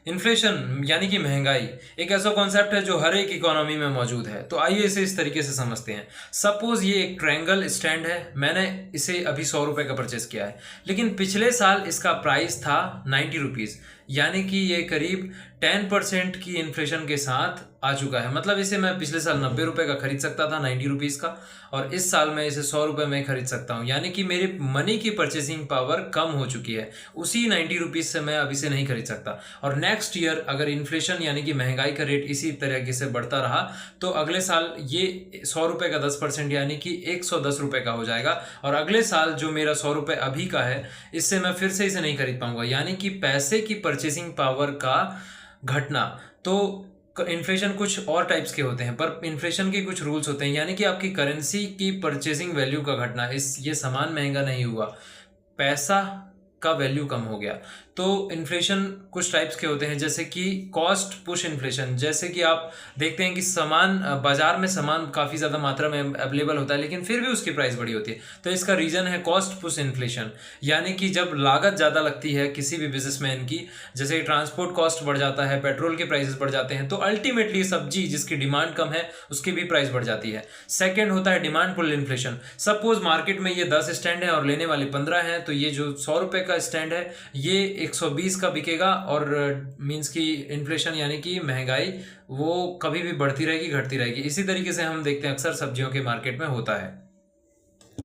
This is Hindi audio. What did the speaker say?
इन्फ्लेशन यानी कि महंगाई एक ऐसा कॉन्सेप्ट है जो हर एक इकोनॉमी में मौजूद है। तो आइए इसे इस तरीके से समझते हैं। सपोज ये एक ट्रायंगल स्टैंड है, मैंने इसे अभी 100 रुपये का परचेस किया है, लेकिन पिछले साल इसका प्राइस था 90 रुपीज़, यानी कि ये करीब 10% की इन्फ्लेशन के साथ आ चुका है। मतलब इसे मैं पिछले साल 90 रुपये का खरीद सकता था, 90 रुपीज़ का, और इस साल मैं इसे 100 रुपये में खरीद सकता हूँ। यानी कि मेरी मनी की परचेसिंग पावर कम हो चुकी है, उसी 90 रुपीज़ से मैं अब इसे नहीं खरीद सकता। और नेक्स्ट ईयर अगर इन्फ्लेशन यानी कि महंगाई का रेट इसी तरीके से बढ़ता रहा तो अगले साल ये 100 रुपये का 10% यानी कि 110 रुपये का हो जाएगा, और अगले साल जो मेरा 100 रुपये अभी का है इससे मैं फिर से इसे नहीं खरीद पाऊंगा। यानी कि पैसे की परचेसिंग पावर का घटना। तो इन्फ्लेशन कुछ और टाइप्स के होते हैं, पर इन्फ्लेशन के कुछ रूल्स होते हैं, यानी कि आपकी करेंसी की परचेसिंग वैल्यू का घटना। ये सामान महंगा नहीं हुआ, पैसा का वैल्यू कम हो गया। तो इन्फ्लेशन कुछ टाइप्स के होते हैं, जैसे कि कॉस्ट पुश इन्फ्लेशन। जैसे कि आप देखते हैं कि सामान बाजार में सामान काफ़ी ज़्यादा मात्रा में अवेलेबल होता है, लेकिन फिर भी उसकी प्राइस बड़ी होती है। तो इसका रीज़न है कॉस्ट पुश इन्फ्लेशन, यानी कि जब लागत ज़्यादा लगती है किसी भी बिजनेसमैन की, जैसे ट्रांसपोर्ट कॉस्ट बढ़ जाता है, पेट्रोल के प्राइसेस बढ़ जाते हैं, तो अल्टीमेटली सब्जी जिसकी डिमांड कम है उसकी भी प्राइस बढ़ जाती है। सेकेंड होता है demand pull inflation. Suppose market में ये 10 स्टैंड है और लेने वाले 15 हैं, तो ये जो 100 रुपये का स्टैंड है ये 120 का बिकेगा, और मींस की इन्फ्लेशन यानी कि महंगाई वो कभी भी बढ़ती रहेगी, घटती रहेगी। इसी तरीके से हम देखते हैं अक्सर सब्जियों के मार्केट में होता है।